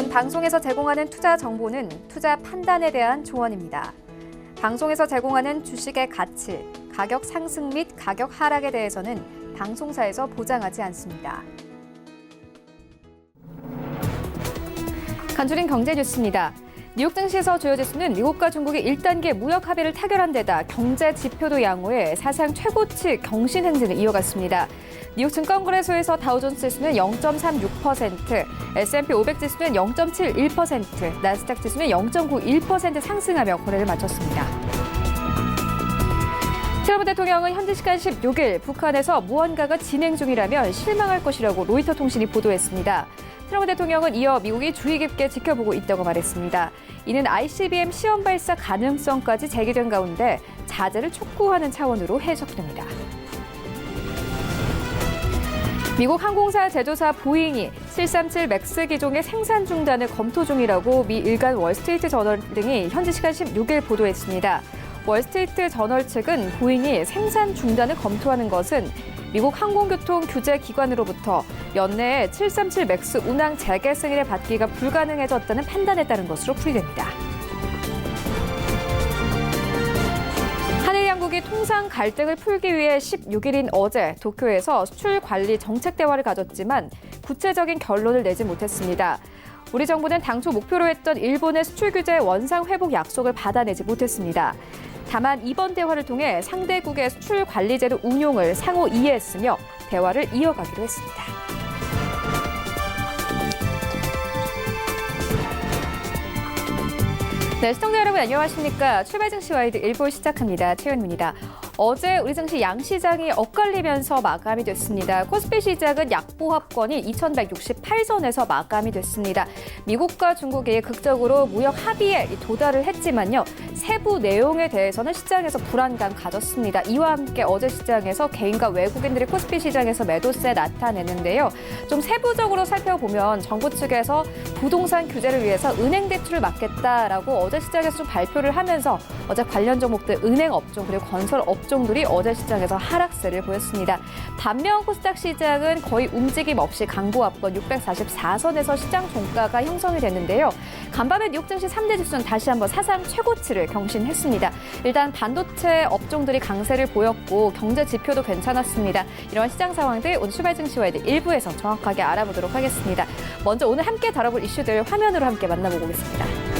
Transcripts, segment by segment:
본 방송에서 제공하는 투자 정보는 투자 판단에 대한 조언입니다. 방송에서 제공하는 주식의 가치, 가격 상승 및 가격 하락에 대해서는 방송사에서 보장하지 않습니다. 간추린 경제 뉴스입니다. 뉴욕 증시에서 주요 지수는 미국과 중국이 1단계 무역 합의를 타결한 데다 경제 지표도 양호해 사상 최고치 경신 행진을 이어갔습니다. 뉴욕 증권거래소에서 다우존스 지수는 0.36%, S&P 500 지수는 0.71%, 나스닥 지수는 0.91% 상승하며 거래를 마쳤습니다. 트럼프 대통령은 현지 시간 16일 북한에서 무언가가 진행 중이라면 실망할 것이라고 로이터 통신이 보도했습니다. 트럼프 대통령은 이어 미국이 주의 깊게 지켜보고 있다고 말했습니다. 이는 ICBM 시험 발사 가능성까지 제기된 가운데 자제를 촉구하는 차원으로 해석됩니다. 미국 항공사 제조사 보잉이 737 맥스 기종의 생산 중단을 검토 중이라고 미 일간 월스트리트 저널 등이 현지 시간 16일 보도했습니다. 월스트리트 저널 측은 보잉이 생산 중단을 검토하는 것은 미국 항공교통 규제 기관으로부터 연내에 737 맥스 운항 재개 승인을 받기가 불가능해졌다는 판단에 따른 것으로 풀이됩니다. 한일 양국이 통상 갈등을 풀기 위해 16일인 어제 도쿄에서 수출 관리 정책 대화를 가졌지만 구체적인 결론을 내지 못했습니다. 우리 정부는 당초 목표로 했던 일본의 수출 규제 원상 회복 약속을 받아내지 못했습니다. 다만 이번 대화를 통해 상대국의 수출 관리 제도 운용을 상호 이해했으며 대화를 이어가기로 했습니다. 네, 시청자 여러분 안녕하십니까? 출발 증시 와이드 1부 시작합니다. 최은문입니다. 어제 우리 증시 양시장이 엇갈리면서 마감이 됐습니다. 코스피 시장은 약보합권이 2168선에서 마감이 됐습니다. 미국과 중국이 극적으로 무역 합의에 도달을 했지만요. 세부 내용에 대해서는 시장에서 불안감 가졌습니다. 이와 함께 어제 시장에서 개인과 외국인들이 코스피 시장에서 매도세 나타내는데요. 좀 세부적으로 살펴보면 정부 측에서 부동산 규제를 위해서 은행 대출을 막겠다라고 어제 시장에서 좀 발표를 하면서 어제 관련 종목들 은행 업종 그리고 건설 업종들이 어제 시장에서 하락세를 보였습니다. 반면 코스닥 시장은 거의 움직임 없이 강보합권 644선에서 시장 종가가 형성이 됐는데요. 간밤에 뉴욕 증시 3대 지수는 다시 한번 사상 최고치를 경신했습니다. 일단 반도체 업종들이 강세를 보였고 경제 지표도 괜찮았습니다. 이러한 시장 상황들 오늘 출발 증시 와이드 1부에서 정확하게 알아보도록 하겠습니다. 먼저 오늘 함께 다뤄볼 이슈들 화면으로 함께 만나보고 오겠습니다.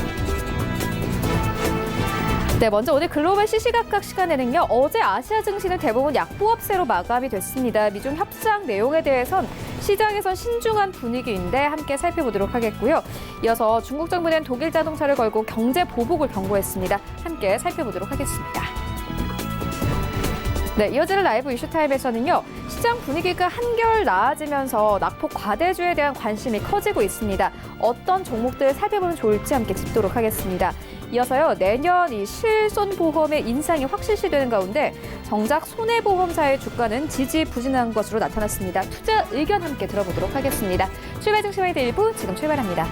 네, 먼저 오늘 글로벌 시시각각 시간에는요. 어제 아시아 증시는 대부분 약보합세로 마감이 됐습니다. 미중 협상 내용에 대해선 시장에선 신중한 분위기인데 함께 살펴보도록 하겠고요. 이어서 중국 정부는 독일 자동차를 걸고 경제 보복을 경고했습니다. 함께 살펴보도록 하겠습니다. 네, 이어지는 라이브 이슈타임에서는요. 시장 분위기가 한결 나아지면서 낙폭 과대주에 대한 관심이 커지고 있습니다. 어떤 종목들 살펴보면 좋을지 함께 짚도록 하겠습니다. 이어서요, 내년 이 실손보험의 인상이 확실시되는 가운데 정작 손해보험사의 주가는 지지부진한 것으로 나타났습니다. 투자 의견 함께 들어보도록 하겠습니다. 출발 증시 와이드 1부 지금 출발합니다.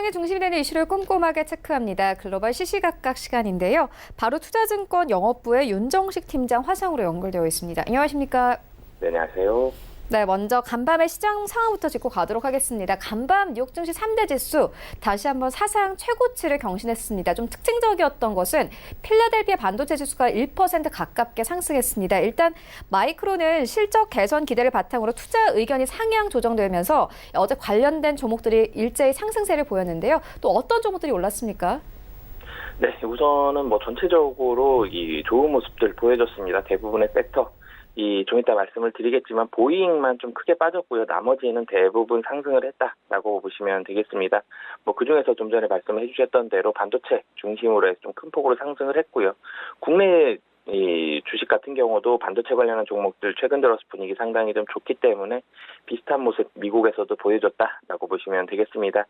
시장의 중심이 되는 이슈를 꼼꼼하게 체크합니다. 글로벌 시시각각 시간인데요. 바로 투자증권 영업부의 윤정식 팀장 화상으로 연결되어 있습니다. 안녕하십니까? 네, 안녕하세요. 네, 먼저 간밤의 시장 상황부터 짚고 가도록 하겠습니다. 간밤 뉴욕 증시 3대 지수 다시 한번 사상 최고치를 경신했습니다. 좀 특징적이었던 것은 필라델피아 반도체 지수가 1% 가깝게 상승했습니다. 일단 마이크론은 실적 개선 기대를 바탕으로 투자 의견이 상향 조정되면서 어제 관련된 종목들이 일제히 상승세를 보였는데요. 또 어떤 종목들이 올랐습니까? 네, 우선은 전체적으로 이 좋은 모습들 보여줬습니다. 대부분의 섹터. 좀 이따 말씀을 드리겠지만 보이잉만 좀 크게 빠졌고요. 나머지는 대부분 상승을 했다라고 보시면 되겠습니다. 그중에서 좀 전에 말씀해 주셨던 대로 반도체 중심으로 해서 좀 큰 폭으로 상승을 했고요. 국내 이 주식 같은 경우도 반도체 관련한 종목들 최근 들어서 분위기 상당히 좀 좋기 때문에 비슷한 모습 미국에서도 보여줬다라고 보시면 되겠습니다.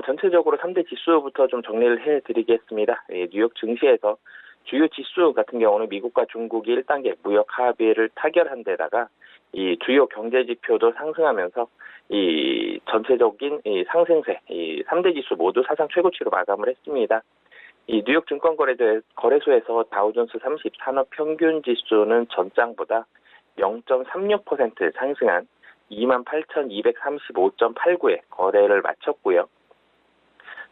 전체적으로 3대 지수부터 좀 정리를 해드리겠습니다. 뉴욕 증시에서 주요 지수 같은 경우는 미국과 중국이 1단계 무역 합의를 타결한 데다가 이 주요 경제 지표도 상승하면서 이 전체적인 이 상승세, 이 3대 지수 모두 사상 최고치로 마감을 했습니다. 이 뉴욕 증권거래소에서 다우존스 30 산업 평균 지수는 전장보다 0.36% 상승한 28,235.89에 거래를 마쳤고요.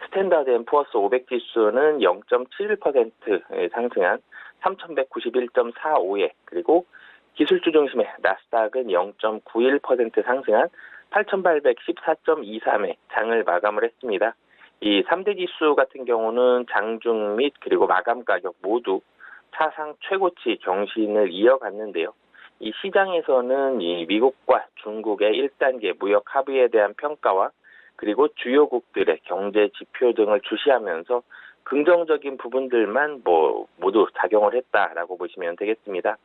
스탠다드 앤 푸어스 500 지수는 0.71% 상승한 3,191.45에 그리고 기술주 중심의 나스닥은 0.91% 상승한 8,814.23에 장을 마감을 했습니다. 이 3대 지수 같은 경우는 장중 및 그리고 마감 가격 모두 사상 최고치 경신을 이어갔는데요. 이 시장에서는 이 미국과 중국의 1단계 무역 합의에 대한 평가와 그리고 주요국들의 경제 지표 등을 주시하면서 긍정적인 부분들만 모두 작용을 했다라고 보시면 되겠습니다.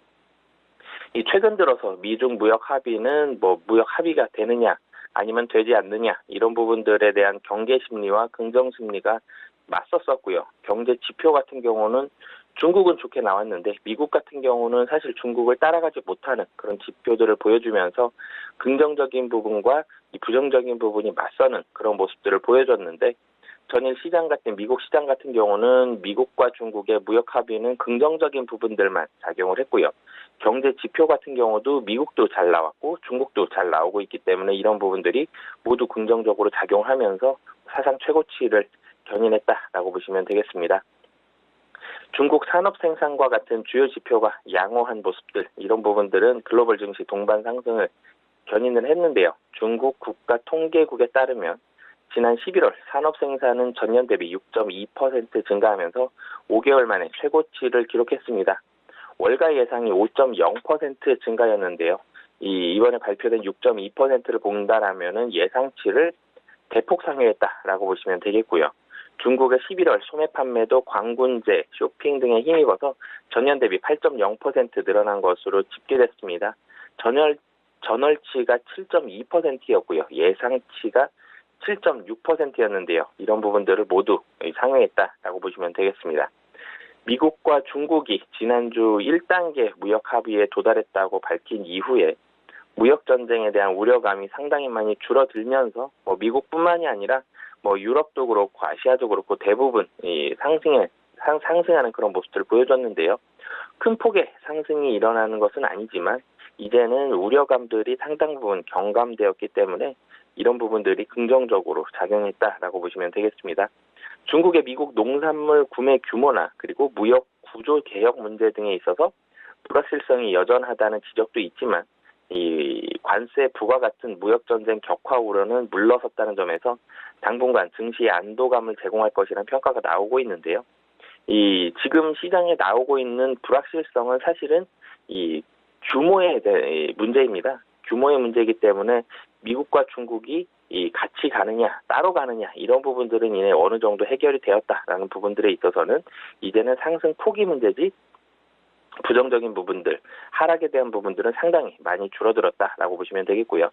이 최근 들어서 미중 무역 합의는 무역 합의가 되느냐 아니면 되지 않느냐 이런 부분들에 대한 경계 심리와 긍정 심리가 맞섰었고요. 경제 지표 같은 경우는 중국은 좋게 나왔는데 미국 같은 경우는 사실 중국을 따라가지 못하는 그런 지표들을 보여주면서 긍정적인 부분과 이 부정적인 부분이 맞서는 그런 모습들을 보여줬는데 전일 시장 같은 미국 시장 같은 경우는 미국과 중국의 무역 합의는 긍정적인 부분들만 작용을 했고요. 경제 지표 같은 경우도 미국도 잘 나왔고 중국도 잘 나오고 있기 때문에 이런 부분들이 모두 긍정적으로 작용하면서 사상 최고치를 견인했다라고 보시면 되겠습니다. 중국 산업 생산과 같은 주요 지표가 양호한 모습들 이런 부분들은 글로벌 증시 동반 상승을 견인을 했는데요. 중국 국가통계국에 따르면 지난 11월 산업 생산은 전년 대비 6.2% 증가하면서 5개월 만에 최고치를 기록했습니다. 월가 예상이 5.0% 증가였는데요. 이번에 발표된 6.2%를 본다라면은 예상치를 대폭 상회했다라고 보시면 되겠고요. 중국의 11월 소매 판매도 광군제, 쇼핑 등에 힘입어서 전년 대비 8.0% 늘어난 것으로 집계됐습니다. 전월치가 7.2%였고요. 예상치가 7.6%였는데요. 이런 부분들을 모두 상회했다라고 보시면 되겠습니다. 미국과 중국이 지난주 1단계 무역 합의에 도달했다고 밝힌 이후에 무역 전쟁에 대한 우려감이 상당히 많이 줄어들면서 미국뿐만이 아니라 유럽도 그렇고 아시아도 그렇고 대부분 상승하는 그런 모습들을 보여줬는데요. 큰 폭의 상승이 일어나는 것은 아니지만 이제는 우려감들이 상당 부분 경감되었기 때문에 이런 부분들이 긍정적으로 작용했다라고 보시면 되겠습니다. 중국의 미국 농산물 구매 규모나 그리고 무역 구조 개혁 문제 등에 있어서 불확실성이 여전하다는 지적도 있지만 이 관세 부과 같은 무역 전쟁 격화 우려는 물러섰다는 점에서 당분간 증시에 안도감을 제공할 것이라는 평가가 나오고 있는데요. 지금 시장에 나오고 있는 불확실성은 사실은 이 규모의 문제입니다. 규모의 문제이기 때문에 미국과 중국이 같이 가느냐 따로 가느냐 이런 부분들은 이제 어느 정도 해결이 되었다라는 부분들에 있어서는 이제는 상승 폭이 문제지 부정적인 부분들, 하락에 대한 부분들은 상당히 많이 줄어들었다라고 보시면 되겠고요.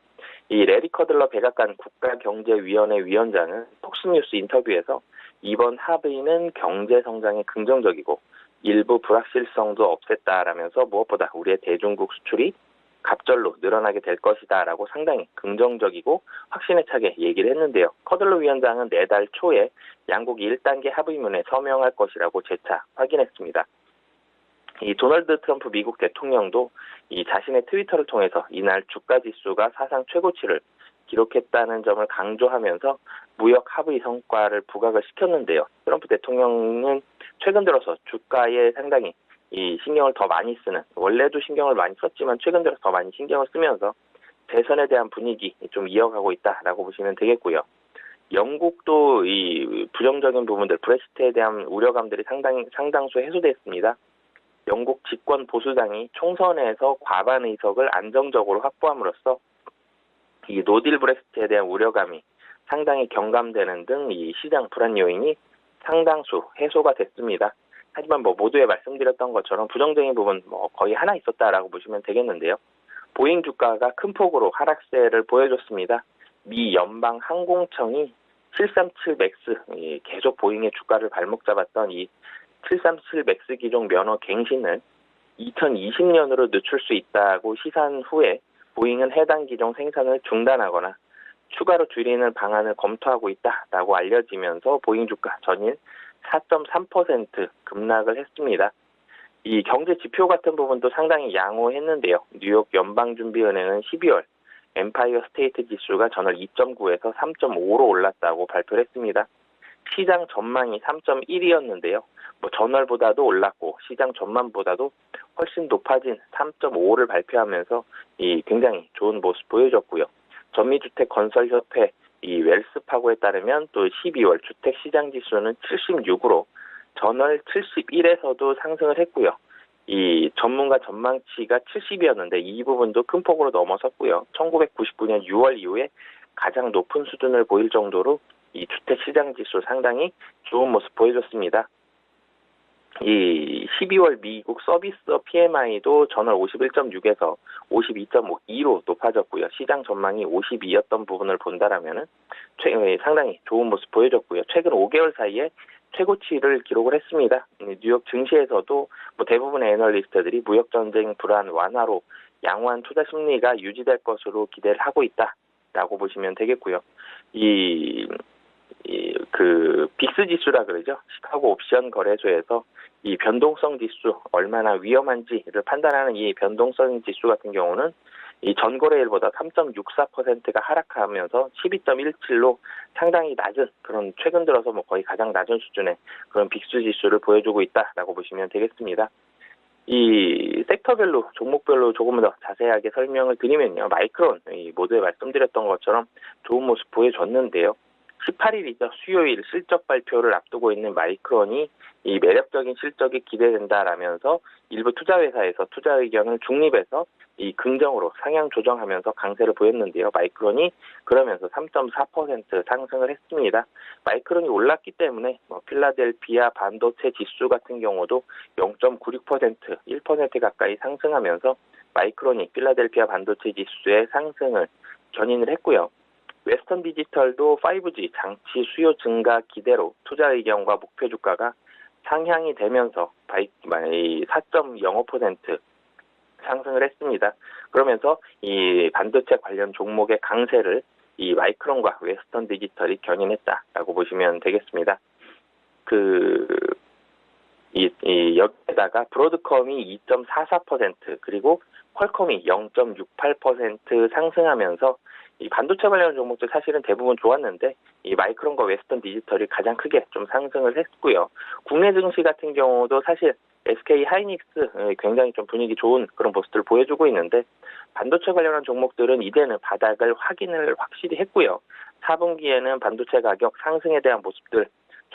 이 레리 커들러 백악관 국가경제위원회 위원장은 폭스뉴스 인터뷰에서 이번 합의는 경제 성장에 긍정적이고 일부 불확실성도 없앴다라면서 무엇보다 우리의 대중국 수출이 갑절로 늘어나게 될 것이다라고 상당히 긍정적이고 확신에 차게 얘기를 했는데요. 커들로 위원장은 내달 초에 양국이 1단계 합의문에 서명할 것이라고 재차 확인했습니다. 이 도널드 트럼프 미국 대통령도 이 자신의 트위터를 통해서 이날 주가 지수가 사상 최고치를 기록했다는 점을 강조하면서 무역 합의 성과를 부각을 시켰는데요. 트럼프 대통령은 최근 들어서 주가에 상당히 이 신경을 더 많이 쓰는, 원래도 신경을 많이 썼지만 최근 들어서 더 많이 신경을 쓰면서 대선에 대한 분위기 좀 이어가고 있다라고 보시면 되겠고요. 영국도 이 부정적인 부분들, 브렉시트에 대한 우려감들이 상당수 해소됐습니다. 영국 집권 보수당이 총선에서 과반 의석을 안정적으로 확보함으로써 이 노딜 브렉시트에 대한 우려감이 상당히 경감되는 등 이 시장 불안 요인이 상당수 해소가 됐습니다. 하지만 모두에 말씀드렸던 것처럼 부정적인 부분 거의 하나 있었다라고 보시면 되겠는데요. 보잉 주가가 큰 폭으로 하락세를 보여줬습니다. 미 연방 항공청이 737 맥스 계속 보잉의 주가를 발목 잡았던 이 737 맥스 기종 면허 갱신을 2020년으로 늦출 수 있다고 시사한 후에 보잉은 해당 기종 생산을 중단하거나 추가로 줄이는 방안을 검토하고 있다라고 알려지면서 보잉 주가 전일 4.3% 급락을 했습니다. 이 경제 지표 같은 부분도 상당히 양호했는데요. 뉴욕 연방준비은행은 12월 엠파이어 스테이트 지수가 전월 2.9에서 3.5로 올랐다고 발표를 했습니다. 시장 전망이 3.1이었는데요. 전월보다도 올랐고 시장 전망보다도 훨씬 높아진 3.5를 발표하면서 이 굉장히 좋은 모습 보여줬고요. 전미주택건설협회 이 웰스파고에 따르면 또 12월 주택시장지수는 76으로 전월 71에서도 상승을 했고요. 이 전문가 전망치가 70이었는데 이 부분도 큰 폭으로 넘어섰고요. 1999년 6월 이후에 가장 높은 수준을 보일 정도로 이 주택시장지수 상당히 좋은 모습 보여줬습니다. 이 12월 미국 서비스업 PMI도 전월 51.6에서 52.2로 높아졌고요. 시장 전망이 52였던 부분을 본다라면은 상당히 좋은 모습 보여줬고요. 최근 5개월 사이에 최고치를 기록을 했습니다. 뉴욕 증시에서도 대부분의 애널리스트들이 무역전쟁 불안 완화로 양호한 투자 심리가 유지될 것으로 기대를 하고 있다라고 보시면 되겠고요. 빅스 지수라 그러죠. 시카고 옵션 거래소에서 이 변동성 지수 얼마나 위험한지를 판단하는 이 변동성 지수 같은 경우는 이 전거래일보다 3.64%가 하락하면서 12.17로 상당히 낮은 그런 최근 들어서 거의 가장 낮은 수준의 그런 빅스 지수를 보여주고 있다라고 보시면 되겠습니다. 이 섹터별로 종목별로 조금 더 자세하게 설명을 드리면요. 마이크론 모두에 말씀드렸던 것처럼 좋은 모습 보여줬는데요. 18일이죠. 수요일 실적 발표를 앞두고 있는 마이크론이 이 매력적인 실적이 기대된다라면서 일부 투자회사에서 투자 의견을 중립해서 이 긍정으로 상향 조정하면서 강세를 보였는데요. 마이크론이 그러면서 3.4% 상승을 했습니다. 마이크론이 올랐기 때문에 필라델피아 반도체 지수 같은 경우도 0.96%, 1% 가까이 상승하면서 마이크론이 필라델피아 반도체 지수의 상승을 견인을 했고요. 웨스턴 디지털도 5G 장치 수요 증가 기대로 투자 의견과 목표 주가가 상향이 되면서 4.05% 상승을 했습니다. 그러면서 이 반도체 관련 종목의 강세를 이 마이크론과 웨스턴 디지털이 견인했다라고 보시면 되겠습니다. 여기에다가 브로드컴이 2.44% 그리고 퀄컴이 0.68% 상승하면서 이 반도체 관련 종목들 사실은 대부분 좋았는데 이 마이크론과 웨스턴 디지털이 가장 크게 좀 상승을 했고요. 국내 증시 같은 경우도 사실 SK 하이닉스 굉장히 좀 분위기 좋은 그런 모습들을 보여주고 있는데 반도체 관련한 종목들은 이제는 바닥을 확인을 확실히 했고요. 4분기에는 반도체 가격 상승에 대한 모습들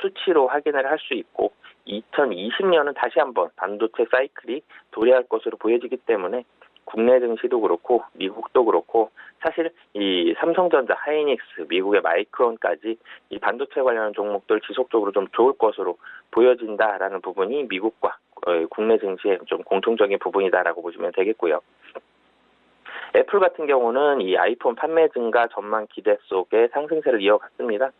수치로 확인을 할 수 있고 2020년은 다시 한번 반도체 사이클이 도래할 것으로 보여지기 때문에 국내 증시도 그렇고 미국도 그렇고 사실 이 삼성전자, 하이닉스, 미국의 마이크론까지 이 반도체 관련 종목들 지속적으로 좀 좋을 것으로 보여진다라는 부분이 미국과 국내 증시의 좀 공통적인 부분이다라고 보시면 되겠고요. 애플 같은 경우는 이 아이폰 판매 증가 전망 기대 속에 상승세를 이어갔습니다.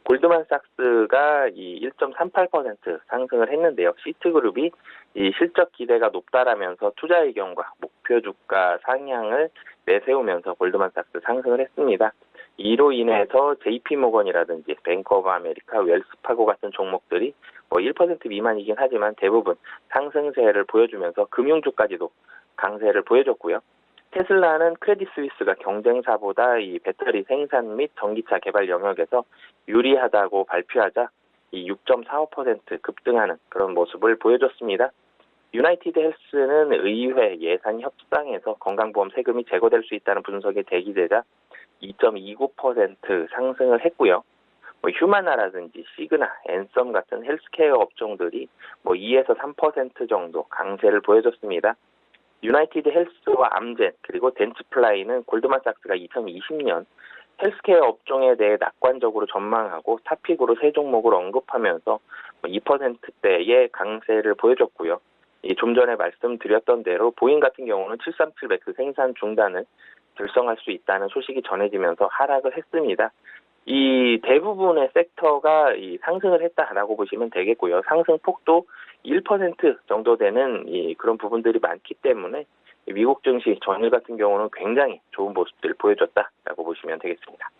골드만삭스가 이 1.38% 상승을 했는데요. 시트그룹이 이 실적 기대가 높다라면서 투자 의견과 목표 주가 상향을 내세우면서 골드만삭스 상승을 했습니다. 이로 인해서 JP모건이라든지 뱅크 오브 아메리카, 웰스파고 같은 종목들이 뭐 1% 미만이긴 하지만 대부분 상승세를 보여주면서 금융주까지도 강세를 보여줬고요. 테슬라는 크레딧 스위스가 경쟁사보다 이 배터리 생산 및 전기차 개발 영역에서 유리하다고 발표하자 이 6.45% 급등하는 그런 모습을 보여줬습니다. 유나이티드 헬스는 의회 예산 협상에서 건강보험 세금이 제거될 수 있다는 분석이 대기되자 2.29% 상승을 했고요. 뭐 휴마나라든지 시그나, 앤썸 같은 헬스케어 업종들이 뭐 2에서 3% 정도 강세를 보여줬습니다. 유나이티드 헬스와 암젠 그리고 덴츠플라이는 골드만삭스가 2020년 헬스케어 업종에 대해 낙관적으로 전망하고 탑픽으로 세 종목을 언급하면서 2%대의 강세를 보여줬고요. 좀 전에 말씀드렸던 대로 보잉 같은 경우는 737맥스 생산 중단을 결성할 수 있다는 소식이 전해지면서 하락을 했습니다. 이 대부분의 섹터가 이 상승을 했다라고 보시면 되겠고요. 상승 폭도 1% 정도 되는 그런 부분들이 많기 때문에 미국 증시 전일 같은 경우는 굉장히 좋은 모습들을 보여줬다라고 보시면 되겠습니다.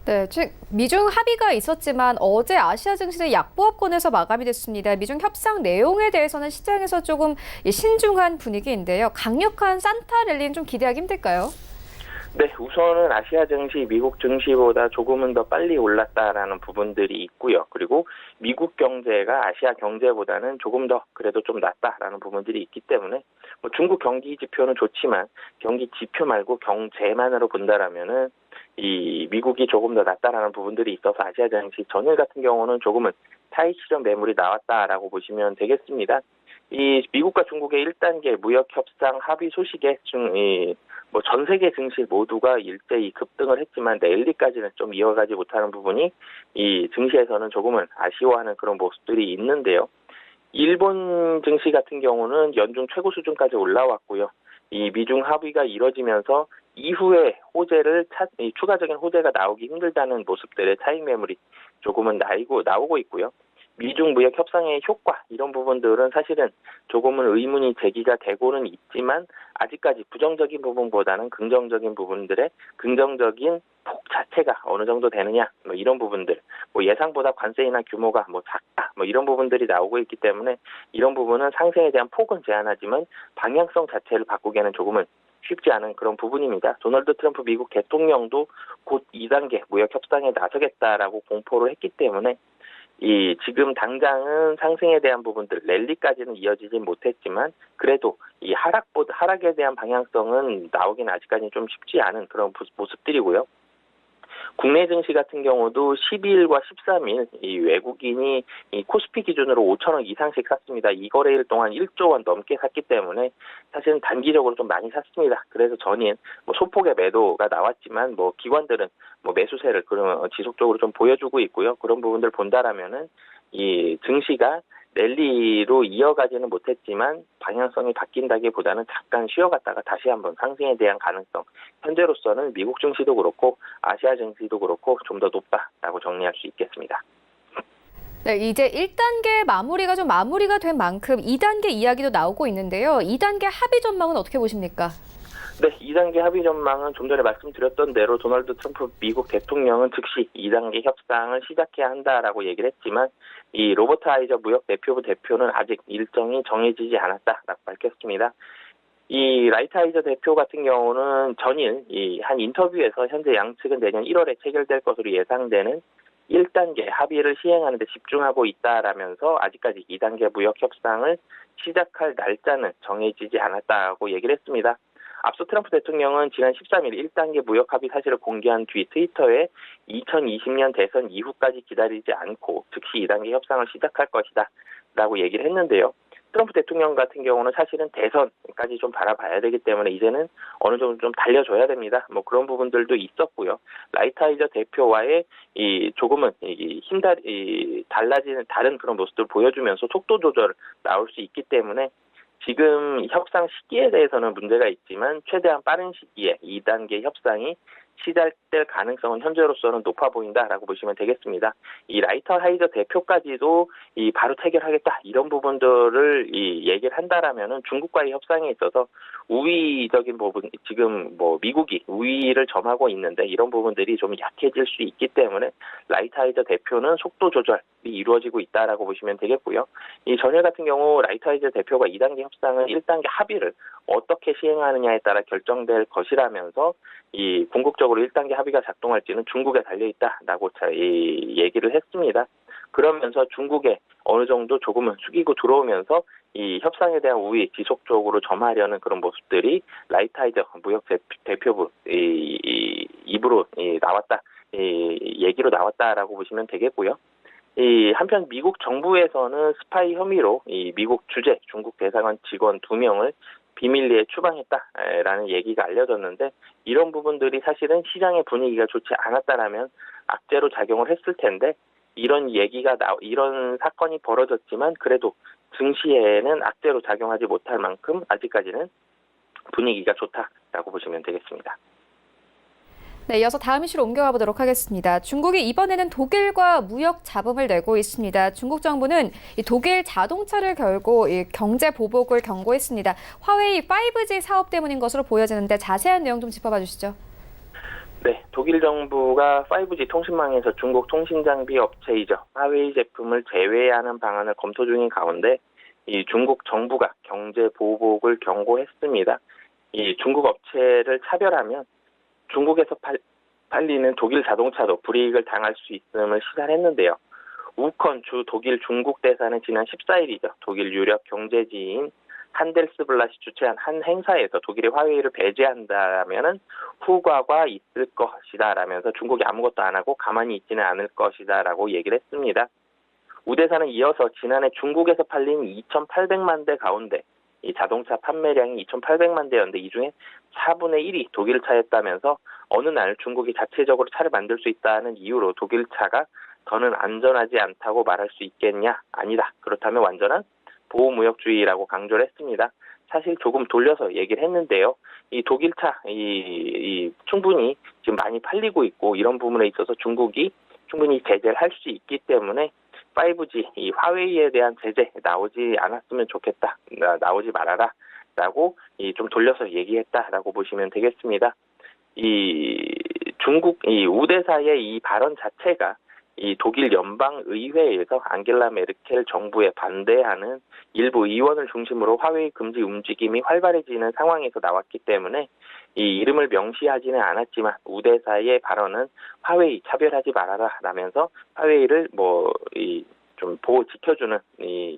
네, 즉 미중 합의가 있었지만 어제 아시아 증시는 약보합권에서 마감이 됐습니다. 미중 협상 내용에 대해서는 시장에서 조금 신중한 분위기인데요. 강력한 산타 랠리는 좀 기대하기 힘들까요? 네, 우선은 아시아 증시, 미국 증시보다 조금은 더 빨리 올랐다라는 부분들이 있고요. 그리고 미국 경제가 아시아 경제보다는 조금 더 그래도 좀 낫다라는 부분들이 있기 때문에 뭐 중국 경기 지표는 좋지만 경기 지표 말고 경제만으로 본다라면은 이 미국이 조금 더 낫다라는 부분들이 있어서 아시아 증시 전일 같은 경우는 조금은 타이 실현 매물이 나왔다라고 보시면 되겠습니다. 이 미국과 중국의 1단계 무역 협상 합의 소식에 뭐 전 세계 증시 모두가 일제히 급등을 했지만 내일까지는 좀 이어가지 못하는 부분이 이 증시에서는 조금은 아쉬워하는 그런 모습들이 있는데요. 일본 증시 같은 경우는 연중 최고 수준까지 올라왔고요. 이 미중 합의가 이뤄지면서 이후에 추가적인 호재가 나오기 힘들다는 모습들의 차익 매물이 조금은 나오고 있고요. 미중 무역 협상의 효과 이런 부분들은 사실은 조금은 의문이 제기가 되고는 있지만 아직까지 부정적인 부분보다는 긍정적인 부분들의 긍정적인 폭 자체가 어느 정도 되느냐 뭐 이런 부분들 뭐 예상보다 관세 인하 규모가 뭐 작다 뭐 이런 부분들이 나오고 있기 때문에 이런 부분은 상승에 대한 폭은 제한하지만 방향성 자체를 바꾸기에는 조금은 쉽지 않은 그런 부분입니다. 도널드 트럼프 미국 대통령도 곧 2단계 무역 협상에 나서겠다라고 공포를 했기 때문에 지금 당장은 상승에 대한 부분들 랠리까지는 이어지진 못했지만 그래도 이 하락에 대한 방향성은 나오긴 아직까지는 좀 쉽지 않은 그런 모습들이고요. 국내 증시 같은 경우도 12일과 13일 이 외국인이 이 코스피 기준으로 5천억 이상씩 샀습니다. 이 거래일 동안 1조 원 넘게 샀기 때문에 사실은 단기적으로 좀 많이 샀습니다. 그래서 전일 뭐 소폭의 매도가 나왔지만 뭐 기관들은 뭐 매수세를 지속적으로 좀 보여주고 있고요. 그런 부분들 본다라면은 이 증시가 랠리로 이어가지는 못했지만 방향성이 바뀐다기보다는 잠깐 쉬어갔다가 다시 한번 상승에 대한 가능성 현재로서는 미국 증시도 그렇고 아시아 증시도 그렇고 좀 더 높다라고 정리할 수 있겠습니다. 네, 이제 1단계 마무리가 된 만큼 2단계 이야기도 나오고 있는데요. 2단계 합의 전망은 어떻게 보십니까? 네, 2단계 합의 전망은 좀 전에 말씀드렸던 대로 도널드 트럼프 미국 대통령은 즉시 2단계 협상을 시작해야 한다라고 얘기를 했지만 이 로버트 아이저 무역 대표부 대표는 아직 일정이 정해지지 않았다라고 밝혔습니다. 이 라이트 아이저 대표 같은 경우는 전일 한 인터뷰에서 현재 양측은 내년 1월에 체결될 것으로 예상되는 1단계 합의를 시행하는 데 집중하고 있다라면서 아직까지 2단계 무역 협상을 시작할 날짜는 정해지지 않았다고 얘기를 했습니다. 앞서 트럼프 대통령은 지난 13일 1단계 무역 합의 사실을 공개한 뒤 트위터에 2020년 대선 이후까지 기다리지 않고 즉시 2단계 협상을 시작할 것이다 라고 얘기를 했는데요. 트럼프 대통령 같은 경우는 사실은 대선까지 좀 바라봐야 되기 때문에 이제는 어느 정도 좀 달려줘야 됩니다. 뭐 그런 부분들도 있었고요. 라이트 아이저 대표와의 조금은 달라지는 다른 그런 모습들을 보여주면서 속도 조절 나올 수 있기 때문에 지금 협상 시기에 대해서는 문제가 있지만 최대한 빠른 시기에 2단계 협상이 시작될 가능성은 현재로서는 높아 보인다라고 보시면 되겠습니다. 이 라이트하이저 대표까지도 이 바로 체결하겠다 이런 부분들을 이 얘기를 한다라면은 중국과의 협상에 있어서 우위적인 부분, 지금 뭐 미국이 우위를 점하고 있는데 이런 부분들이 좀 약해질 수 있기 때문에 라이트하이저 대표는 속도 조절이 이루어지고 있다라고 보시면 되겠고요. 이 전일 같은 경우 라이트하이저 대표가 2단계 협상은 1단계 합의를 어떻게 시행하느냐에 따라 결정될 것이라면서 이 궁극적으로 1단계 합의가 작동할지는 중국에 달려있다라고 이 얘기를 했습니다. 그러면서 중국에 어느 정도 조금은 숙이고 들어오면서 이 협상에 대한 우위 지속적으로 점하려는 그런 모습들이 라이트하이저 무역 대표부 입으로 나왔다, 얘기로 나왔다라고 보시면 되겠고요. 이 한편 미국 정부에서는 스파이 혐의로 이 미국 주재 중국 대사관 직원 2명을 비밀리에 추방했다라는 얘기가 알려졌는데 이런 부분들이 사실은 시장의 분위기가 좋지 않았다라면 악재로 작용을 했을 텐데 이런 사건이 벌어졌지만 그래도 증시에는 악재로 작용하지 못할 만큼 아직까지는 분위기가 좋다라고 보시면 되겠습니다. 네, 이어서 다음 이슈로 옮겨가 보도록 하겠습니다. 중국이 이번에는 독일과 무역 잡음을 내고 있습니다. 중국 정부는 이 독일 자동차를 걸고 이 경제 보복을 경고했습니다. 화웨이 5G 사업 때문인 것으로 보여지는데 자세한 내용 좀 짚어봐 주시죠. 네, 독일 정부가 5G 통신망에서 중국 통신장비 업체이죠. 화웨이 제품을 제외하는 방안을 검토 중인 가운데 이 중국 정부가 경제 보복을 경고했습니다. 이 중국 업체를 차별하면 중국에서 팔리는 독일 자동차도 불이익을 당할 수 있음을 시사했는데요. 우컨 주 독일 중국 대사는 지난 14일이죠. 독일 유력 경제지인 한델스블랏이 주최한 한 행사에서 독일이 화웨이를 배제한다면은 후과가 있을 것이다라면서 중국이 아무것도 안 하고 가만히 있지는 않을 것이다라고 얘기를 했습니다. 우 대사는 이어서 지난해 중국에서 팔린 2,800만 대 가운데 이 자동차 판매량이 2,800만 대였는데 이 중에 4분의 1이 독일 차였다면서 어느 날 중국이 자체적으로 차를 만들 수 있다는 이유로 독일 차가 더는 안전하지 않다고 말할 수 있겠냐? 아니다. 그렇다면 완전한 보호무역주의라고 강조를 했습니다. 사실 조금 돌려서 얘기를 했는데요. 이 독일 차, 충분히 지금 많이 팔리고 있고 이런 부분에 있어서 중국이 충분히 제재를 할 수 있기 때문에 5G, 이 화웨이에 대한 제재 나오지 않았으면 좋겠다. 나오지 말아라. 라고 좀 돌려서 얘기했다라고 보시면 되겠습니다. 우 대사의 이 발언 자체가 이 독일 연방의회에서 앙겔라 메르켈 정부에 반대하는 일부 의원을 중심으로 화웨이 금지 움직임이 활발해지는 상황에서 나왔기 때문에 이 이름을 명시하지는 않았지만 우 대사의 발언은 화웨이 차별하지 말아라 라면서 화웨이를 좀 지켜주는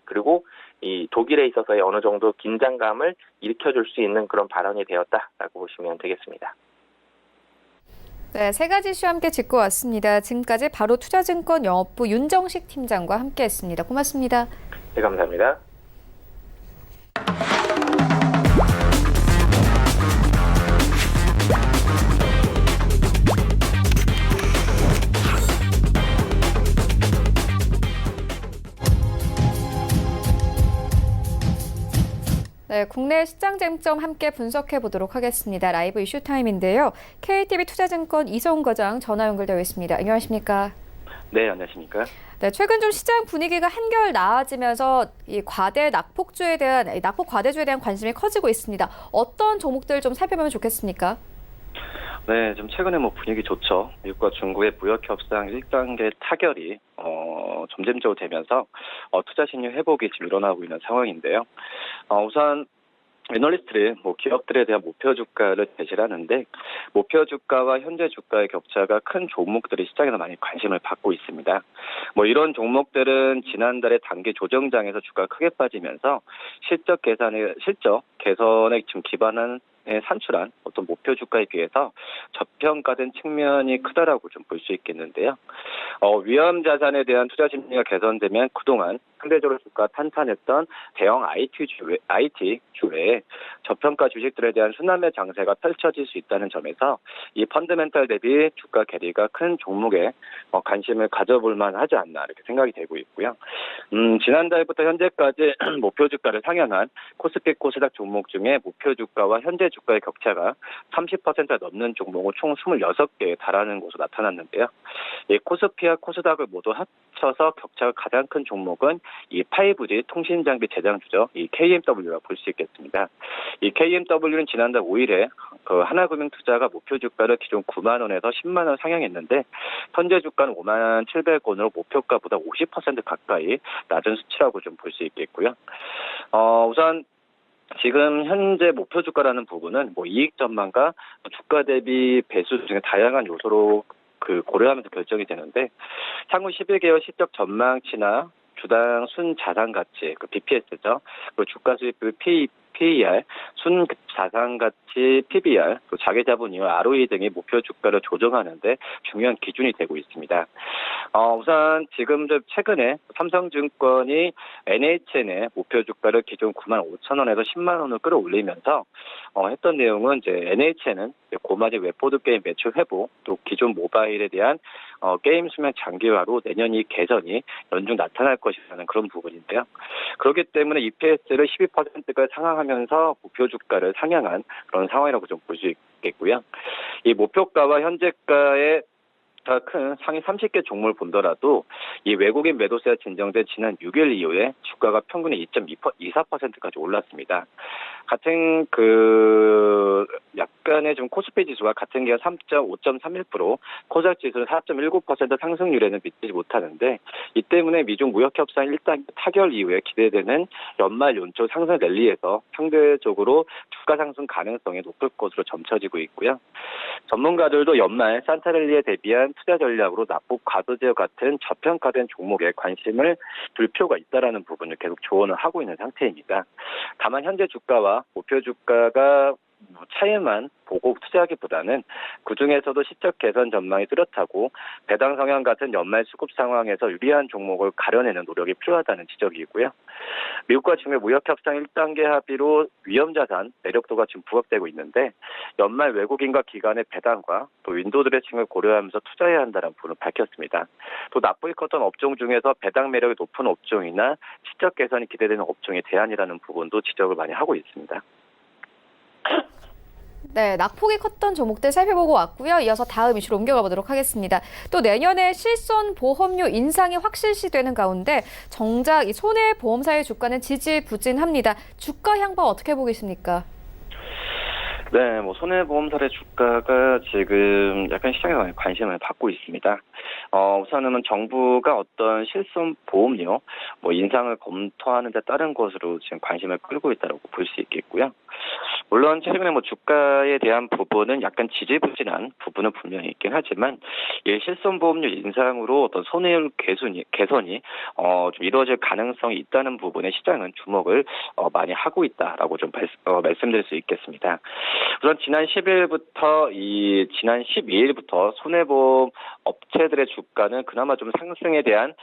그리고 이 독일에 있어서의 어느 정도 긴장감을 일으켜줄 수 있는 그런 발언이 되었다라고 보시면 되겠습니다. 네, 세 가지 이슈 함께 짚고 왔습니다. 지금까지 바로 투자증권 영업부 윤정식 팀장과 함께했습니다. 고맙습니다. 네, 감사합니다. 네, 국내 시장 쟁점 함께 분석해 보도록 하겠습니다. 라이브 이슈 타임인데요. KTB 투자증권 이성훈 과장 전화 연결되어 있습니다. 안녕하십니까? 네, 안녕하십니까? 네, 최근 좀 시장 분위기가 한결 나아지면서 이 낙폭 과대주에 대한 관심이 커지고 있습니다. 어떤 종목들 좀 살펴보면 좋겠습니까? 네, 좀 최근에 분위기 좋죠. 미국과 중국의 무역 협상 1단계 타결이 점진적으로 되면서 투자 심리 회복이 지금 일어나고 있는 상황인데요. 우선 애널리스트들이 기업들에 대한 목표 주가를 제시를 하는데 목표 주가와 현재 주가의 격차가 큰 종목들이 시장에서 많이 관심을 받고 있습니다. 이런 종목들은 지난달에 단기 조정장에서 주가가 크게 빠지면서 실적 개선에 좀 기반한 산출한 어떤 목표 주가에 비해서 저평가된 측면이 크다라고 좀 볼 수 있겠는데요. 위험 자산에 대한 투자 심리가 개선되면 그동안 상대적으로 주가 탄탄했던 대형 IT 주에 저평가 주식들에 대한 순환매 장세가 펼쳐질 수 있다는 점에서 이 펀더멘탈 대비 주가 괴리가 큰 종목에 관심을 가져볼 만하지 않나 이렇게 생각이 되고 있고요. 지난달부터 현재까지 목표 주가를 상향한 코스피 코스닥 종목 중에 목표 주가와 현재 주가의 격차가 30%가 넘는 종목은 총 26개에 달하는 것으로 나타났는데요. 이 코스피와 코스닥을 모두 합쳐서 격차가 가장 큰 종목은 이 5G 통신장비 제장주죠. 이 KMW라고 볼 수 있겠습니다. 이 KMW는 지난달 5일에 그 하나금융투자가 목표 주가를 기존 9만 원에서 10만 원 상향했는데 현재 주가는 5만 700원으로 목표가보다 50% 가까이 낮은 수치라고 좀 볼 수 있겠고요. 우선 지금 현재 목표 주가라는 부분은 뭐 이익 전망과 주가 대비 배수 중에 다양한 요소로 고려하면서 결정이 되는데 향후 11개월 실적 전망치나 주당 순자산 가치, BPS죠. 그리고 주가 수익률 PER, 순자산 가치 PBR, 또 자기자본이율 ROE 등이 목표 주가를 조정하는데 중요한 기준이 되고 있습니다. 우선 지금 최근에 삼성증권이 NHN의 목표 주가를 기존 9만 5천 원에서 10만 원을 끌어올리면서 했던 내용은 이제 NHN은 고마진 웹보드 게임 매출 회복, 또 기존 모바일에 대한 게임 수명 장기화로 내년 이 개선이 연중 나타날 것이라는 그런 부분인데요. 그렇기 때문에 EPS를 12%까지 상향하면서 목표 주가를 상향한 그런 상황이라고 좀 볼 수 있겠고요. 이 목표가와 현재가의 더 큰 상위 30개 종목을 본더라도 이 외국인 매도세가 진정된 지난 6일 이후에 주가가 평균에 2.24%까지 올랐습니다. 같은 약간의 좀 코스피 지수가 같은 기간 5.31%, 코스닥 지수는 4.19% 상승률에는 미치지 못하는데 이 때문에 미중 무역 협상 1단 타결 이후에 기대되는 연말 연초 상승 랠리에서 상대적으로 주가 상승 가능성이 높을 것으로 점쳐지고 있고요. 전문가들도 연말 산타랠리에 대비한 투자 전략으로 납북 과도제와 같은 저평가된 종목에 관심을 둘 필요가 있다라는 부분을 계속 조언을 하고 있는 상태입니다. 다만 현재 주가와 목표 주가가 차이만 보고 투자하기보다는 그중에서도 실적 개선 전망이 뚜렷하고 배당 성향 같은 연말 수급 상황에서 유리한 종목을 가려내는 노력이 필요하다는 지적이고요. 미국과 중의 무역 협상 1단계 합의로 위험자산 내력도가 지금 부각되고 있는데 연말 외국인과 기관의 배당과 또 윈도우 드레싱을 고려하면서 투자해야 한다는 부분을 밝혔습니다. 또 납부이 컸던 업종 중에서 배당 매력이 높은 업종이나 실적 개선이 기대되는 업종의 대안이라는 부분도 지적을 많이 하고 있습니다. 네, 낙폭이 컸던 종목들 살펴보고 왔고요. 이어서 다음 이슈로 옮겨가 보도록 하겠습니다. 또 내년에 실손 보험료 인상이 확실시되는 가운데 정작 이 손해보험사의 주가는 지지부진합니다. 주가 향방 어떻게 보겠습니까? 네, 손해보험사의 주가가 지금 약간 시장에 많이 관심을 받고 있습니다. 우선은 정부가 어떤 실손보험료 인상을 검토하는 데 따른 것으로 지금 관심을 끌고 있다고 볼 수 있겠고요. 물론 최근에 주가에 대한 부분은 약간 지지부진한 부분은 분명히 있긴 하지만 이 실손보험료 인상으로 어떤 손해율 개선이 좀 이루어질 가능성이 있다는 부분에 시장은 주목을 많이 하고 있다라고 좀 말씀드릴 수 있겠습니다. 우선 지난 12일부터 손해보험 업체들의 주가는 그나마 좀 상승에 대한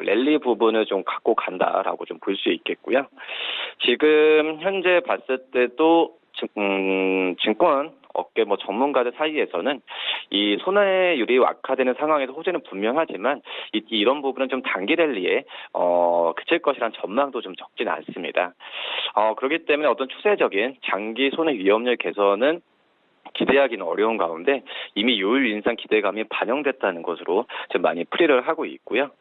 랠리 부분을 좀 갖고 간다라고 좀 볼 수 있겠고요. 지금 현재 봤을 때도 증권 업계 전문가들 사이에서는 이 손해율이 악화되는 상황에서 호재는 분명하지만 이런 부분은 좀 단기 랠리에 그칠 것이라는 전망도 좀 적지는 않습니다. 그렇기 때문에 어떤 추세적인 장기 손해 위험률 개선은 기대하기는 어려운 가운데 이미 요율 인상 기대감이 반영됐다는 것으로 좀 많이 풀이를 하고 있고요.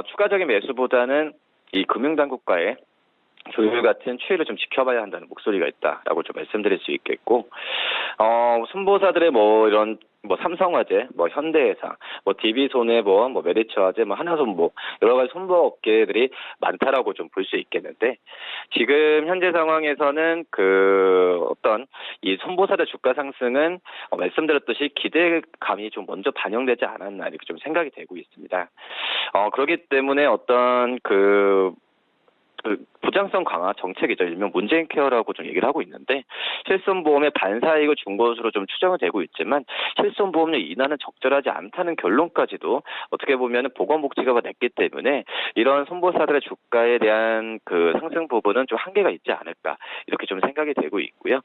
추가적인 매수보다는 이 금융당국과의 조율 같은 추이를 좀 지켜봐야 한다는 목소리가 있다라고 좀 말씀드릴 수 있겠고, 손보사들의 이런 삼성화재, 현대해상, DB손해보험, 메리츠화재, 하나손보 여러 가지 손보업계들이 많다라고 좀 볼 수 있겠는데 지금 현재 상황에서는 어떤 이 손보사들 주가 상승은 말씀드렸듯이 기대감이 좀 먼저 반영되지 않았나 이렇게 좀 생각이 되고 있습니다. 그렇기 때문에 어떤 보장성 강화 정책이죠. 일명 문재인 케어라고 좀 얘기를 하고 있는데 실손보험의 반사이익을 준 것으로 좀 추정은 되고 있지만 실손보험료 인하는 적절하지 않다는 결론까지도 어떻게 보면 보건복지부가 냈기 때문에 이런 손보사들의 주가에 대한 상승 부분은 좀 한계가 있지 않을까 이렇게 좀 생각이 되고 있고요.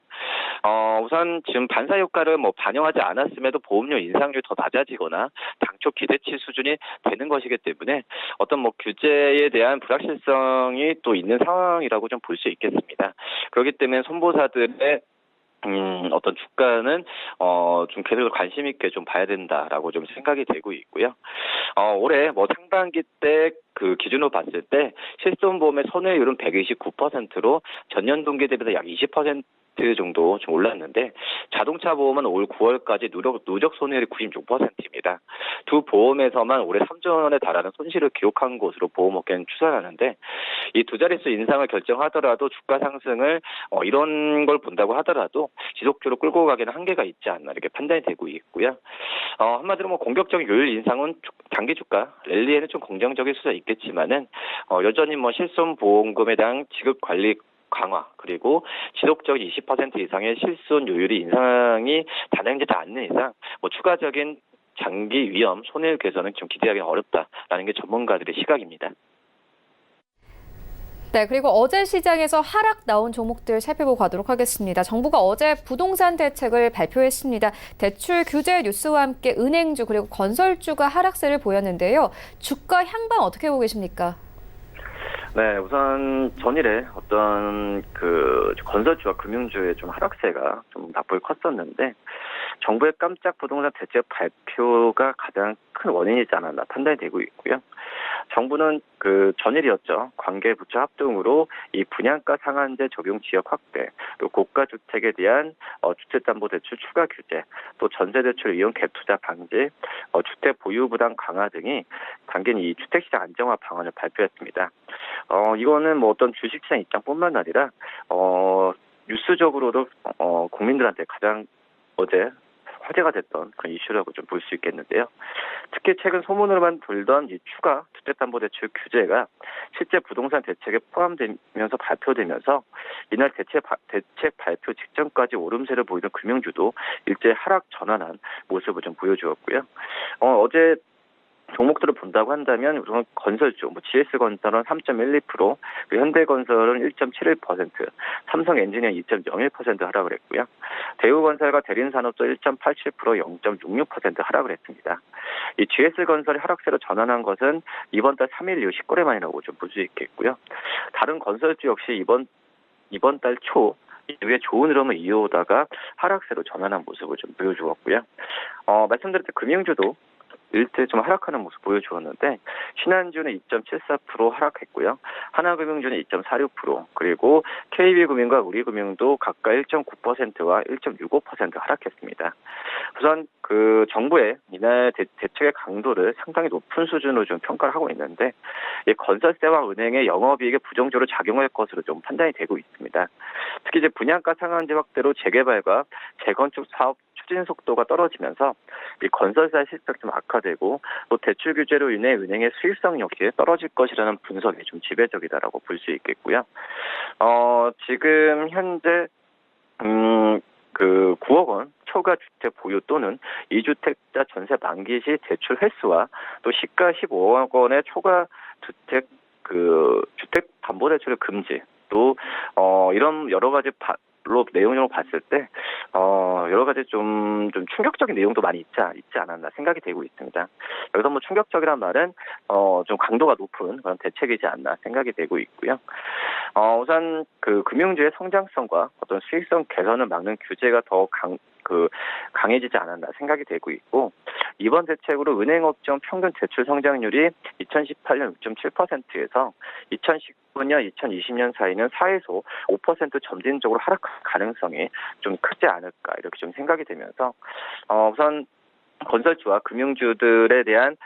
우선 지금 반사 효과를 반영하지 않았음에도 보험료 인상률이 더 낮아지거나 당초 기대치 수준이 되는 것이기 때문에 어떤 규제에 대한 불확실성이 또 있는 상황이라고 좀 볼 수 있겠습니다. 그렇기 때문에 손보사들의 어떤 주가는 좀 계속 관심 있게 좀 봐야 된다라고 좀 생각이 되고 있고요. 올해 뭐 상반기 때 그 기준으로 봤을 때 실손보험의 손해율은 129%로 전년 동기 대비해서 약 20% 정도 좀 올랐는데 자동차 보험은 올 9월까지 누적 손해율이 96%입니다. 두 보험에서만 올해 3조 원에 달하는 손실을 기록한 것으로 보험업계는 추산하는데 이 두 자릿수 인상을 결정하더라도 주가 상승을 이런 걸 본다고 하더라도 지속적으로 끌고 가기는 한계가 있지 않나 이렇게 판단이 되고 있고요. 한마디로 뭐 공격적인 요율 인상은 단기 주가 랠리에는 좀 긍정적일 수도 있겠지만은 여전히 뭐 실손 보험금에 대한 지급 관리 강화 그리고 지속적인 20% 이상의 실손 요율이 인상이 단행되지 않는 이상 뭐 추가적인 장기 위험 손해율 개선은 좀 기대하기는 어렵다라는 게 전문가들의 시각입니다. 네, 그리고 어제 시장에서 하락 나온 종목들 살펴보고 가도록 하겠습니다. 정부가 어제 부동산 대책을 발표했습니다. 대출 규제 뉴스와 함께 은행주 그리고 건설주가 하락세를 보였는데요. 주가 향방 어떻게 보고 계십니까? 네, 우선 전일에 어떤 그 건설주와 금융주의 좀 하락세가 좀 나쁘게 컸었는데 정부의 깜짝 부동산 대책 발표가 가장 큰 원인이지 않았나 판단이 되고 있고요. 정부는 그 전일이었죠. 관계 부처 합동으로 이 분양가 상한제 적용 지역 확대, 또 고가 주택에 대한 주택담보대출 추가 규제, 또 전세대출 이용 갭 투자 방지, 주택 보유 부담 강화 등이 담긴 이 주택시장 안정화 방안을 발표했습니다. 이거는 뭐 어떤 주식시장 입장뿐만 아니라 뉴스적으로도 국민들한테 가장 어제 화제가 됐던 그런 이슈라고 좀 볼 수 있겠는데요. 특히 최근 소문으로만 돌던 이 추가 주택담보대출 규제가 실제 부동산 대책에 포함되면서 발표되면서 이날 대책 발표 직전까지 오름세를 보이던 금융주도 일제 하락 전환한 모습을 좀 보여주었고요. 어제 종목들을 본다고 한다면 우선 건설주, GS건설은 3.12%, 현대건설은 1.71%, 삼성엔지니어링 2.01% 하락을 했고요. 대우건설과 대림산업도 1.87%, 0.66% 하락을 했습니다. 이 GS건설이 하락세로 전환한 것은 이번 달 3일 이후 19일 만이라고 좀 볼 수 있겠고요. 다른 건설주 역시 이번 달 초 이후에 좋은 흐름을 이어오다가 하락세로 전환한 모습을 좀 보여주었고요. 말씀드렸듯이 금융주도 일대 좀 하락하는 모습 보여주었는데 신한주는 2.74% 하락했고요. 하나금융주는 2.46% 그리고 KB금융과 우리금융도 각각 1.9%와 1.65% 하락했습니다. 우선 그 정부의 이날 대책의 강도를 상당히 높은 수준으로 좀 평가를 하고 있는데 이 건설세와 은행의 영업이익에 부정적으로 작용할 것으로 좀 판단이 되고 있습니다. 특히 이제 분양가 상한제 확대로 재개발과 재건축 사업 추진 속도가 떨어지면서 이 건설사의 실적이 좀 악화되고 또 대출 규제로 인해 은행의 수익성 역시 떨어질 것이라는 분석이 좀 지배적이다라고 볼 수 있겠고요. 지금 현재 그 9억 원 초과 주택 보유 또는 2주택자 전세 만기 시 대출 횟수와 또 시가 15억 원의 초과 주택 담보 대출의 금지 또 이런 여러 가지 내용으로 봤을 때 여러 가지 좀 충격적인 내용도 많이 있지 않았나 생각이 되고 있습니다. 여기서 뭐 충격적이란 말은 좀 강도가 높은 그런 대책이지 않나 생각이 되고 있고요. 우선 그 금융주의 성장성과 어떤 수익성 개선을 막는 규제가 더 강해지지 않았나 생각이 되고 있고 이번 대책으로 은행업종 평균 대출 성장률이 2018년 6.7%에서 2019년, 2020년 사이는 4에서 5% 점진적으로 하락할 가능성이 좀 크지 않을까 이렇게 좀 생각이 되면서 우선 건설주와 금융주들에 대한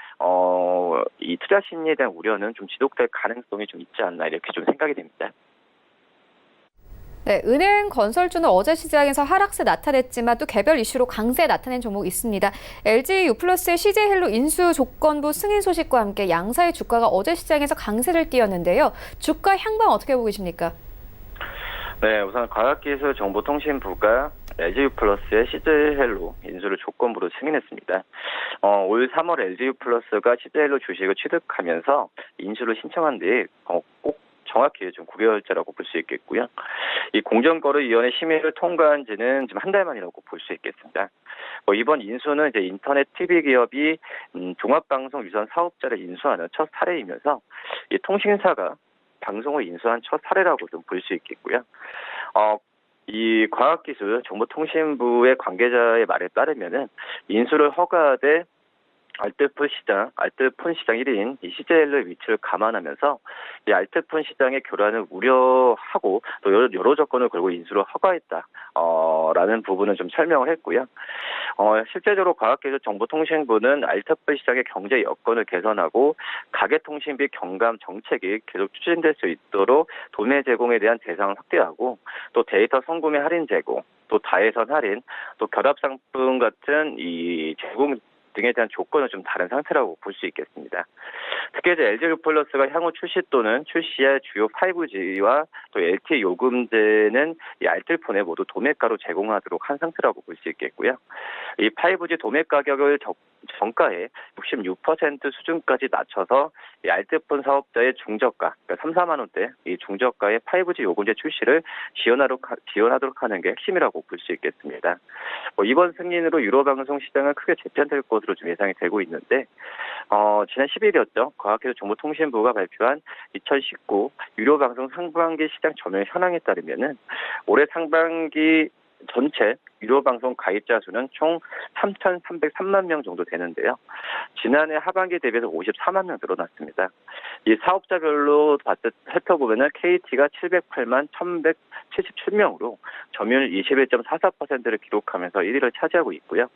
이 투자 심리에 대한 우려는 좀 지속될 가능성이 좀 있지 않나 이렇게 좀 생각이 됩니다. 네, 은행 건설주는 어제 시장에서 하락세 나타냈지만 또 개별 이슈로 강세 나타낸 종목이 있습니다. LG유플러스의 CJ헬로 인수 조건부 승인 소식과 함께 양사의 주가가 어제 시장에서 강세를 띄었는데요. 주가 향방 어떻게 보고 계십니까? 네, 우선 과학기술정보통신부가 LG유플러스의 CJ헬로 인수를 조건부로 승인했습니다. 올 3월 LG유플러스가 CJ헬로 주식을 취득하면서 인수를 신청한 뒤 꼭 정확히 좀 9개월째라고 볼 수 있겠고요. 이 공정거래위원회 심의를 통과한 지는 지금 한 달 만이라고 볼 수 있겠습니다. 이번 인수는 이제 인터넷 TV 기업이 종합방송 유선 사업자를 인수하는 첫 사례이면서 이 통신사가 방송을 인수한 첫 사례라고 좀 볼 수 있겠고요. 이 과학기술정보통신부의 관계자의 말에 따르면은 인수를 허가돼 알뜰폰 시장 1인 이 CJL의 위치를 감안하면서 이 알뜰폰 시장의 교란을 우려하고 또 여러 조건을 걸고 인수를 허가했다. 라는 부분은 좀 설명을 했고요. 실제적으로 과학기술정보통신부는 알뜰폰 시장의 경제 여건을 개선하고 가계통신비 경감 정책이 계속 추진될 수 있도록 도매 제공에 대한 대상을 확대하고 또 데이터 선구매 할인 제공, 또 다해선 할인, 또 결합상품 같은 이 제공 등에 대한 조건은 좀 다른 상태라고 볼 수 있겠습니다. 특히 이제 LG U+가 향후 출시 또는 출시할 주요 5G와 또 LTE 요금제는 이 알뜰폰에 모두 도매가로 제공하도록 한 상태라고 볼 수 있겠고요. 이 5G 도매 가격을 정가의 66% 수준까지 낮춰서 이 알뜰폰 사업자의 중저가, 그러니까 3, 4만 원대 이 중저가의 5G 요금제 출시를 지원하도록 하는 게 핵심이라고 볼 수 있겠습니다. 이번 승인으로 유료 방송 시장은 크게 재편될 것으로 좀 예상이 되고 있는데, 지난 10일이었죠. 과학기술정보통신부가 발표한 2019 유료 방송 상반기 시장 점유 현황에 따르면은 올해 상반기 전체 유료 방송 가입자 수는 총 3,303만 명 정도 되는데요. 지난해 하반기 대비해서 54만 명 늘어났습니다. 이 사업자별로 살펴보면은 KT가 708만 1,177명으로 점유율 21.44%를 기록하면서 1위를 차지하고 있고요.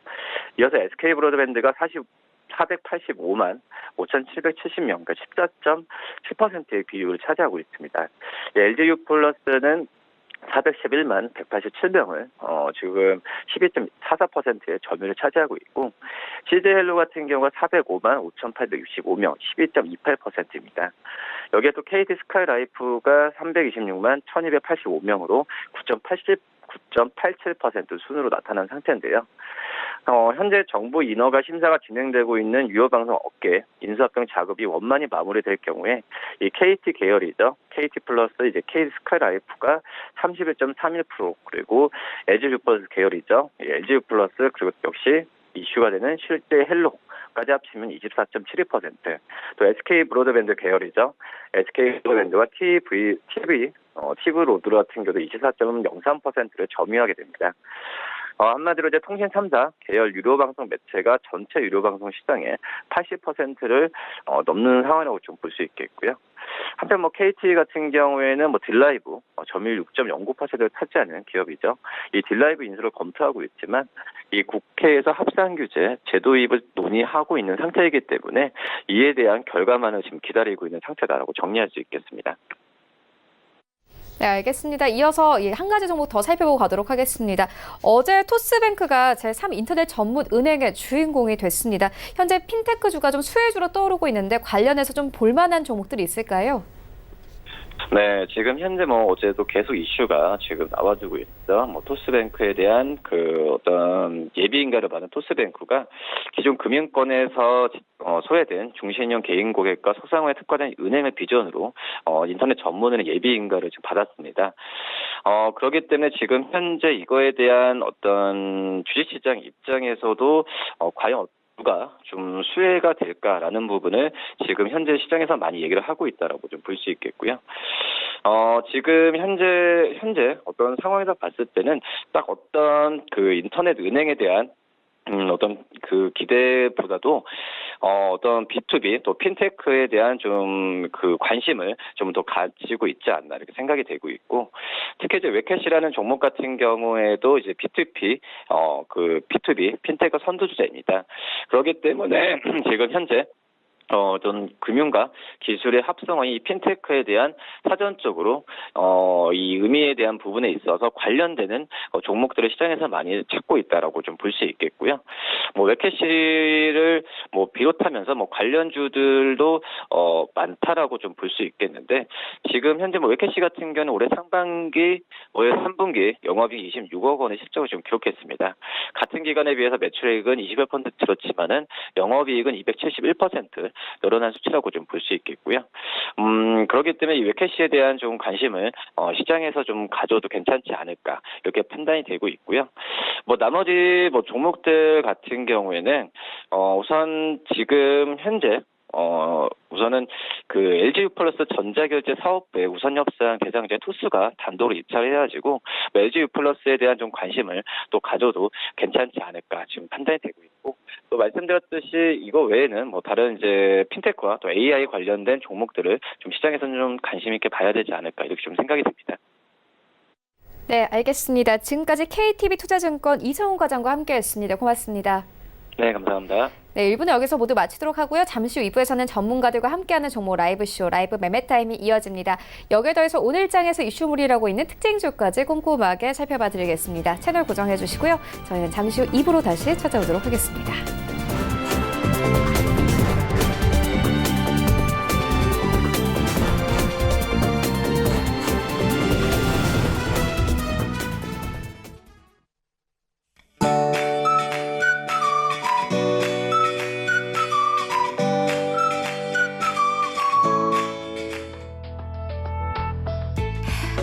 이어서 SK 브로드밴드가 485만 5,770명, 그러니까 14.7%의 비율을 차지하고 있습니다. LG U+는 411만 187명을 지금 12.44%의 점유율을 차지하고 있고, CJ헬로 같은 경우가 405만 5,865명, 12.28%입니다. 여기에 또 KT 스카이라이프가 326만 1,285명으로 9.87% 순으로 나타난 상태인데요. 현재 정부 인허가 심사가 진행되고 있는 유효방송 업계 인수합병 작업이 원만히 마무리될 경우에 이 KT 계열이죠. KT 플러스 이제 KT 스카이라이프가 31.31% 그리고 LG U+ 계열이죠. LG U+ 그리고 역시 이슈가 되는 실제 헬로까지 합치면 24.72%. 또 SK 브로드밴드 계열이죠. SK 브로드밴드와 TV 로드 같은 경우도 24.03%를 점유하게 됩니다. 한마디로 이제 통신 3사 계열 유료방송 매체가 전체 유료방송 시장의 80%를 넘는 상황이라고 좀 볼 수 있겠고요. 한편 KT 같은 경우에는 딜라이브 점유율 6.09%를 차지하는 기업이죠. 이 딜라이브 인수를 검토하고 있지만 이 국회에서 합산 규제 제도입을 논의하고 있는 상태이기 때문에 이에 대한 결과만을 지금 기다리고 있는 상태다라고 정리할 수 있겠습니다. 네, 알겠습니다. 이어서 한 가지 정보 더 살펴보고 가도록 하겠습니다. 어제 토스뱅크가 제3 인터넷 전문 은행의 주인공이 됐습니다. 현재 핀테크주가 좀 수혜주로 떠오르고 있는데 관련해서 좀 볼만한 종목들이 있을까요? 네, 지금 현재 어제도 계속 이슈가 지금 나와주고 있죠. 토스뱅크에 대한 어떤 예비인가를 받은 토스뱅크가 기존 금융권에서 소외된 중신형 개인 고객과 소상공인에 특화된 은행을 비전으로 인터넷 전문은행 예비인가를 지금 받았습니다. 그렇기 때문에 지금 현재 이거에 대한 어떤 주식시장 입장에서도 과연 누가 좀 수혜가 될까라는 부분을 지금 현재 시장에서 많이 얘기를 하고 있다라고 좀 볼 수 있겠고요. 지금 현재 어떤 상황에서 봤을 때는 딱 어떤 인터넷 은행에 대한 어떤 기대보다도 어떤 B2B 또 핀테크에 대한 좀 관심을 좀 더 가지고 있지 않나 이렇게 생각이 되고 있고, 특히 이제 웨캐시라는 종목 같은 경우에도 이제 B2B B2B 핀테크 선두주자입니다. 그렇기 때문에 지금 현재 어떤 금융과 기술의 합성의 이 핀테크에 대한 사전적으로 이 의미에 대한 부분에 있어서 관련되는 종목들을 시장에서 많이 찾고 있다라고 좀 볼 수 있겠고요. 웨캐시를 비롯하면서 관련주들도 많다라고 좀 볼 수 있겠는데, 지금 현재 웨캐시 같은 경우는 올해 상반기 올해 3분기 영업이익 26억 원의 실적을 좀 기록했습니다. 같은 기간에 비해서 매출액은 21% 줄었지만은 영업이익은 271% 늘어난 수치라고 좀 볼 수 있겠고요. 그렇기 때문에 이 웨캐시에 대한 좀 관심을 시장에서 좀 가져도 괜찮지 않을까 이렇게 판단이 되고 있고요. 나머지 종목들 같은 경우에는 우선 지금 현재 우선은 그 LGU 플러스 전자결제 사업부의 우선 협상 대상자의 토스가 단독으로 입찰을 해가지고 LGU 플러스에 대한 좀 관심을 또 가져도 괜찮지 않을까 지금 판단이 되고 있고, 또 말씀드렸듯이 이거 외에는 뭐 다른 이제 핀테크와 또 AI 관련된 종목들을 좀 시장에서는 좀 관심 있게 봐야 되지 않을까 이렇게 좀 생각이 듭니다. 네, 알겠습니다. 지금까지 KTB투자증권 이성훈 과장과 함께했습니다. 고맙습니다. 네, 감사합니다. 네, 1부는 여기서 모두 마치도록 하고요. 잠시 후 2부에서는 전문가들과 함께하는 종목 라이브쇼, 라이브 매매타임이 이어집니다. 여기에 더해서 오늘장에서 이슈물이라고 있는 특징주까지 꼼꼼하게 살펴봐 드리겠습니다. 채널 고정해 주시고요. 저희는 잠시 후 2부로 다시 찾아오도록 하겠습니다.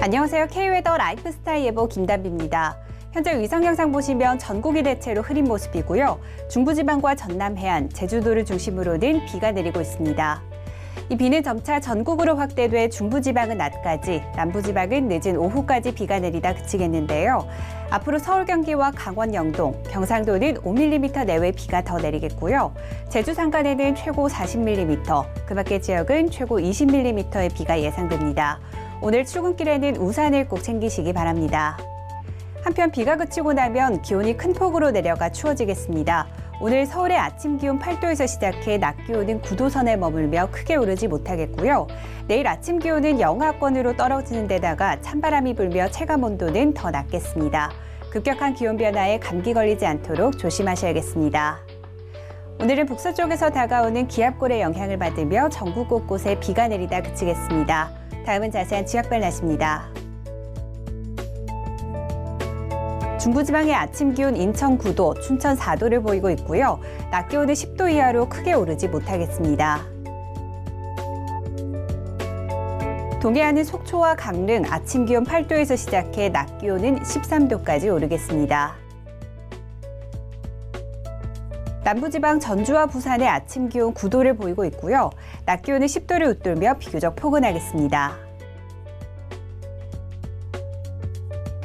안녕하세요. K웨더 라이프스타일 예보 김담비입니다. 현재 위성 영상 보시면 전국이 대체로 흐린 모습이고요. 중부지방과 전남 해안, 제주도를 중심으로는 비가 내리고 있습니다. 이 비는 점차 전국으로 확대돼 중부지방은 낮까지, 남부지방은 늦은 오후까지 비가 내리다 그치겠는데요. 앞으로 서울, 경기와 강원, 영동, 경상도는 5mm 내외 비가 더 내리겠고요. 제주 산간에는 최고 40mm, 그 밖의 지역은 최고 20mm의 비가 예상됩니다. 오늘 출근길에는 우산을 꼭 챙기시기 바랍니다. 한편 비가 그치고 나면 기온이 큰 폭으로 내려가 추워지겠습니다. 오늘 서울의 아침 기온 8도에서 시작해 낮 기온은 9도 선에 머물며 크게 오르지 못하겠고요. 내일 아침 기온은 영하권으로 떨어지는 데다가 찬바람이 불며 체감 온도는 더 낮겠습니다. 급격한 기온 변화에 감기 걸리지 않도록 조심하셔야겠습니다. 오늘은 북서쪽에서 다가오는 기압골의 영향을 받으며 전국 곳곳에 비가 내리다 그치겠습니다. 다음은 자세한 지역별 날씨입니다. 중부지방의 아침 기온 인천 9도, 춘천 4도를 보이고 있고요. 낮 기온은 10도 이하로 크게 오르지 못하겠습니다. 동해안은 속초와 강릉 아침 기온 8도에서 시작해 낮 기온은 13도까지 오르겠습니다. 남부지방 전주와 부산의 아침 기온 9도를 보이고 있고요. 낮 기온은 10도를 웃돌며 비교적 포근하겠습니다.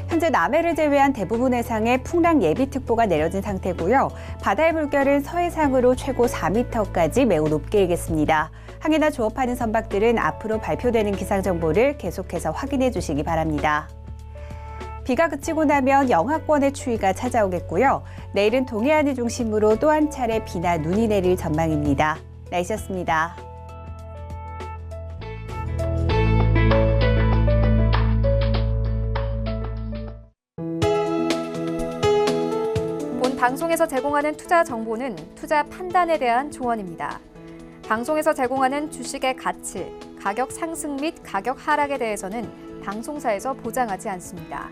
현재 남해를 제외한 대부분 해상에 풍랑 예비특보가 내려진 상태고요. 바다의 물결은 서해상으로 최고 4m까지 매우 높게 일겠습니다. 항해나 조업하는 선박들은 앞으로 발표되는 기상정보를 계속해서 확인해 주시기 바랍니다. 비가 그치고 나면 영하권의 추위가 찾아오겠고요. 내일은 동해안을 중심으로 또 한 차례 비나 눈이 내릴 전망입니다. 날씨였습니다. 본 방송에서 제공하는 투자 정보는 투자 판단에 대한 조언입니다. 방송에서 제공하는 주식의 가치, 가격 상승 및 가격 하락에 대해서는 방송사에서 보장하지 않습니다.